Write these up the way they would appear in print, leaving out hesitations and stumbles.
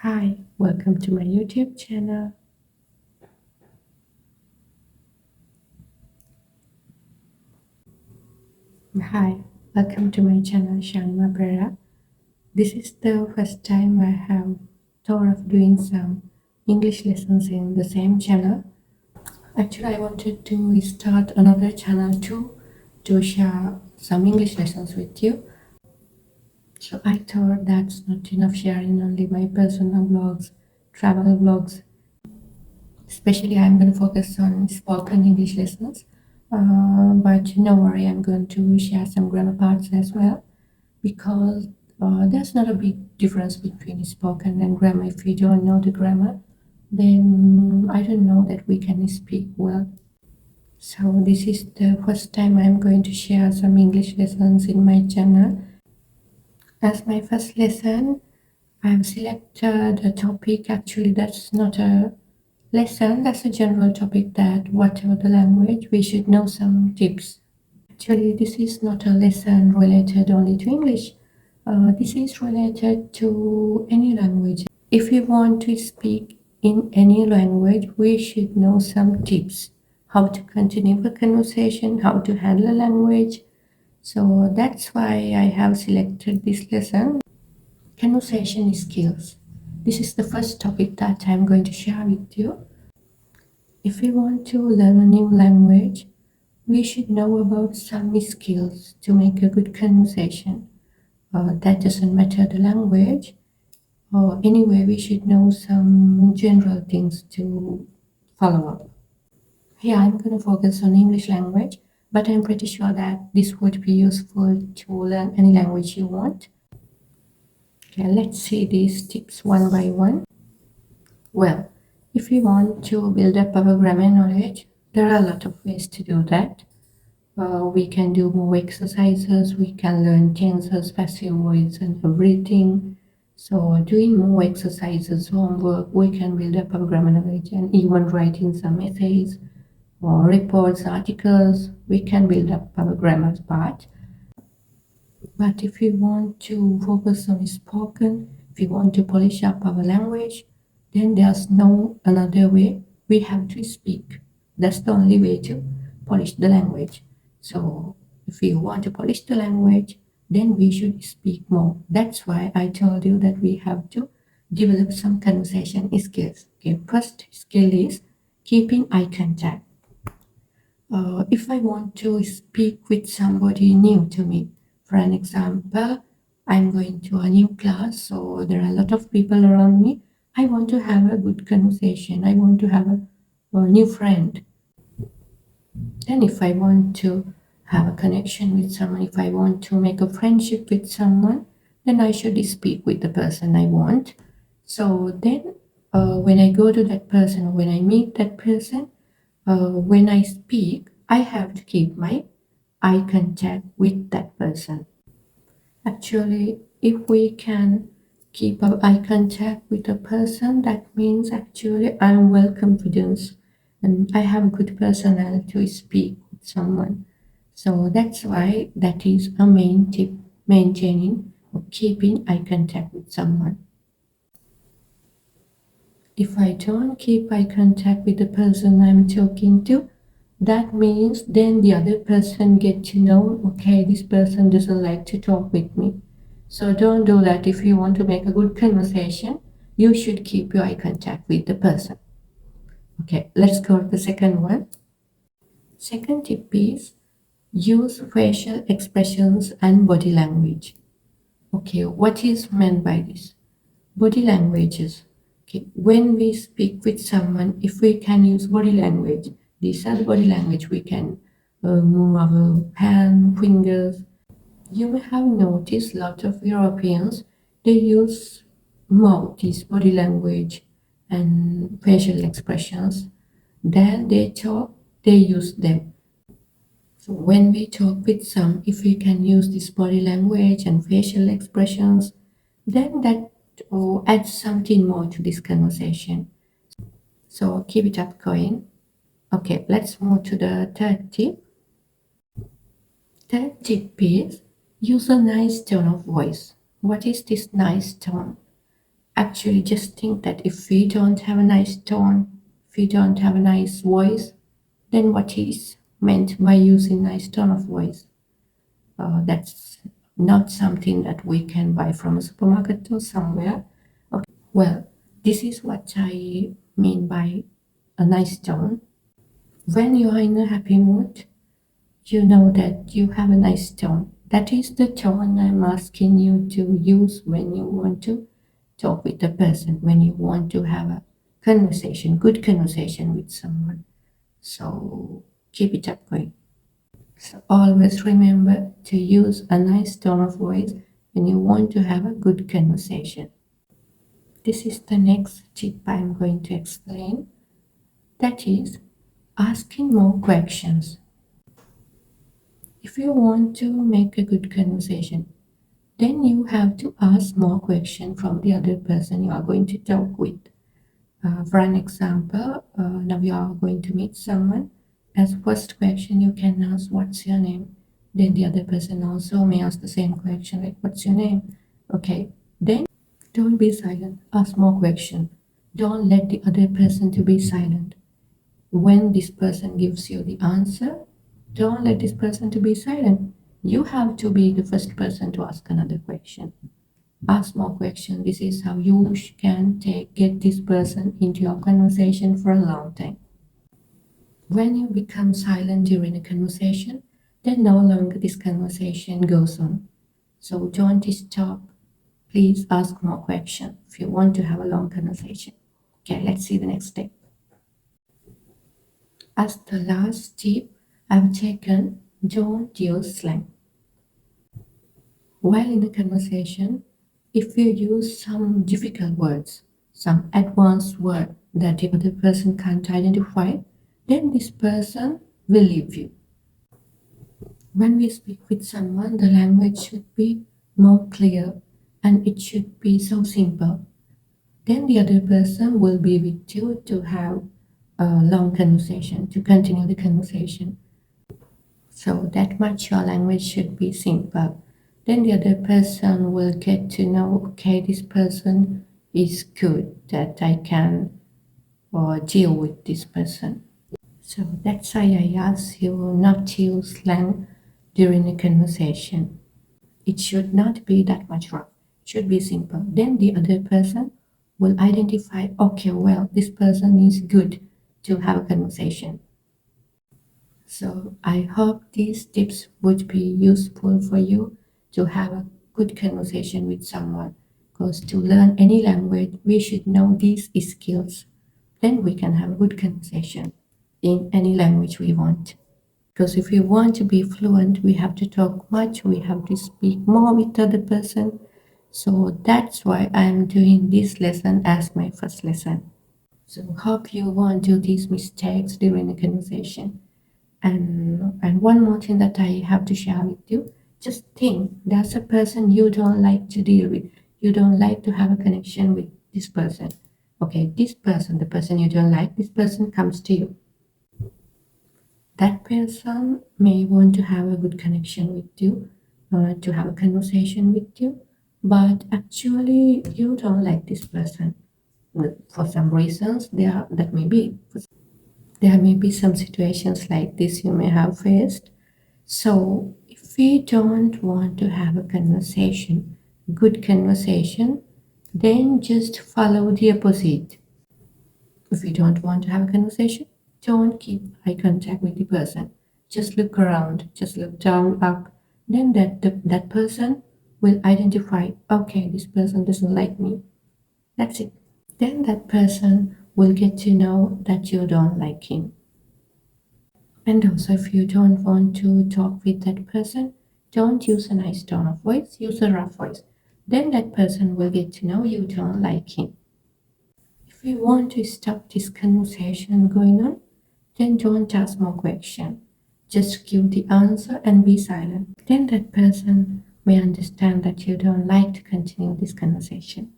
Hi, welcome to my YouTube channel. Hi, welcome to my channel Shanma Brera. This is the first time I have thought of doing some English lessons in the same channel. Actually, I wanted to start another channel too to share some English lessons with you. So I thought that's not enough sharing only my personal blogs, travel blogs. Especially, I'm going to focus on spoken English lessons. But no worry, I'm going to share some grammar parts as well because there's not a big difference between spoken and grammar. If we don't know the grammar, then I don't know that we can speak well. So this is the first time I'm going to share some English lessons in my channel. As my first lesson, I've selected a topic. Actually, that's not a lesson, that's a general topic that whatever the language, we should know some tips. Actually, this is not a lesson related only to English. This is related to any language. If we want to speak in any language, we should know some tips. How to continue a conversation, how to handle a language. So that's why I have selected this lesson. Conversation skills. This is the first topic that I'm going to share with you. If we want to learn a new language, we should know about some skills to make a good conversation. That doesn't matter the language, or anyway, we should know some general things to follow up. Here, I'm going to focus on English language, but I'm pretty sure that this would be useful to learn any language you want. Okay, let's see these tips one by one. Well, if we want to build up our grammar knowledge, there are a lot of ways to do that. We can do more exercises, we can learn tenses, passive voice, and everything. So, doing more exercises, homework, we can build up our grammar knowledge and even writing some essays or reports, articles, we can build up our grammar part. But if we want to focus on spoken, if we want to polish up our language, then there's no another way. We have to speak. That's the only way to polish the language. So if we want to polish the language, then we should speak more. That's why I told you that we have to develop some conversation skills. Okay, first skill is keeping eye contact. If I want to speak with somebody new to me, for an example, I'm going to a new class, so there are a lot of people around me. I want to have a good conversation. I want to have a new friend. And if I want to have a connection with someone, if I want to make a friendship with someone, then I should speak with the person I want. So then, when I go to that person, or when I meet that person, when I speak, I have to keep my eye contact with that person. Actually, if we can keep our eye contact with a person, that means actually I'm well confident and I have a good personality to speak with someone. So that's why that is a main tip, maintaining or keeping eye contact with someone. If I don't keep eye contact with the person I'm talking to, that means then the other person get to know, okay, this person doesn't like to talk with me. So don't do that. If you want to make a good conversation, you should keep your eye contact with the person. Okay, let's go to the second one. Second tip is use facial expressions and body language. Okay, what is meant by this? Body languages. Okay, when we speak with someone, if we can use body language, these are the body language we can move our hand, fingers. You may have noticed a lot of Europeans, they use more this body language and facial expressions. Then they talk, they use them. So when we talk with some, if we can use this body language and facial expressions, then that adds something more to this conversation. So keep it up going. Okay, let's move to the third tip. Third tip is use a nice tone of voice. What is this nice tone? Actually, just think that if we don't have a nice tone, if we don't have a nice voice, then what is meant by using nice tone of voice? That's not something that we can buy from a supermarket or somewhere. Okay. Well, this is what I mean by a nice tone. When you are in a happy mood, you know that you have a nice tone. That is the tone I'm asking you to use when you want to talk with a person, when you want to have a conversation, good conversation with someone. So keep it up going. So always remember to use a nice tone of voice when you want to have a good conversation. This is the next tip I'm going to explain. That is asking more questions. If you want to make a good conversation, then you have to ask more questions from the other person you are going to talk with. For an example, now you are going to meet someone. As first question, you can ask, "What's your name?" Then the other person also may ask the same question, like, "What's your name?" Okay. Then don't be silent. Ask more questions. Don't let the other person to be silent. When this person gives you the answer, don't let this person to be silent. You have to be the first person to ask another question. Ask more questions. This is how you can get this person into your conversation for a long time. When you become silent during a conversation, then no longer this conversation goes on. So don't stop. Please ask more questions if you want to have a long conversation. Okay, let's see the next step. As the last tip I've taken, don't use slang. While in a conversation, if you use some difficult words, some advanced word that the other person can't identify, then this person will leave you. When we speak with someone, the language should be more clear and it should be so simple. Then the other person will be with you to have a long conversation, to continue the conversation. So that much your language should be simple. Then the other person will get to know, okay, this person is good, that I can deal with this person. So that's why I ask you not to use slang during a conversation. It should not be that much rough. It should be simple. Then the other person will identify, okay, well, this person is good to have a conversation. So I hope these tips would be useful for you to have a good conversation with someone. Because to learn any language, we should know these skills. Then we can have a good conversation in any language we want. Because if we want to be fluent, we have to talk much, we have to speak more with the other person. So that's why I'm doing this lesson as my first lesson. So hope you won't do these mistakes during a conversation. And one more thing that I have to share with you, just think that's a person you don't like to deal with. You don't like to have a connection with this person. Okay, this person, the person you don't like, this person comes to you. That person may want to have a good connection with you, to have a conversation with you, but actually you don't like this person. For some reasons, there may be some situations like this you may have faced. So, if we don't want to have a conversation, good conversation, then just follow the opposite. If you don't want to have a conversation, don't keep eye contact with the person. Just look around, just look down, up. Then that person will identify, okay, this person doesn't like me. That's it. Then that person will get to know that you don't like him. And also, if you don't want to talk with that person, don't use a nice tone of voice, use a rough voice. Then that person will get to know you don't like him. If you want to stop this conversation going on, then don't ask more questions. Just give the answer and be silent. Then that person may understand that you don't like to continue this conversation.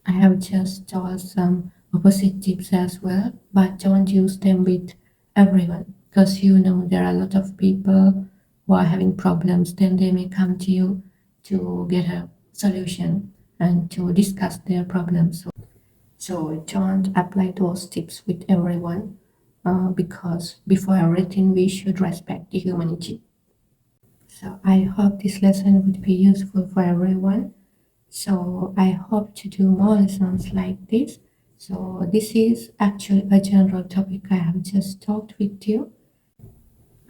I have just told some opposite tips as well, but don't use them with everyone because you know there are a lot of people who are having problems. Then they may come to you to get a solution. and to discuss their problems. So don't apply those tips with everyone because before everything we should respect the humanity. So I hope this lesson would be useful for everyone. So I hope to do more lessons like this. So this is actually a general topic I have just talked with you.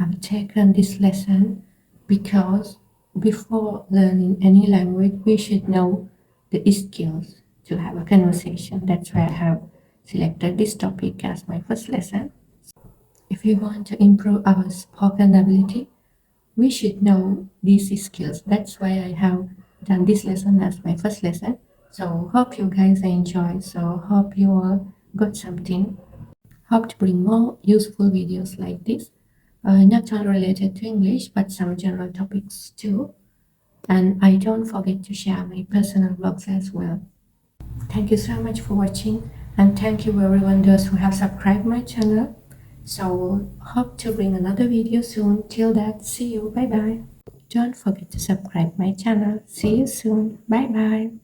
I've taken this lesson because before learning any language, we should know the skills to have a conversation. That's why I have selected this topic as my first lesson. If we want to improve our spoken ability, we should know these skills. That's why I have done this lesson as my first lesson. So hope you guys enjoy. So hope you all got something. Hope to bring more useful videos like this. Not only related to English, but some general topics too. And I don't forget to share my personal blogs as well. Thank you so much for watching, and thank you everyone those who have subscribed my channel. So hope to bring another video soon. Till that, see you. Bye bye. Don't forget to subscribe my channel. See you soon. Bye bye.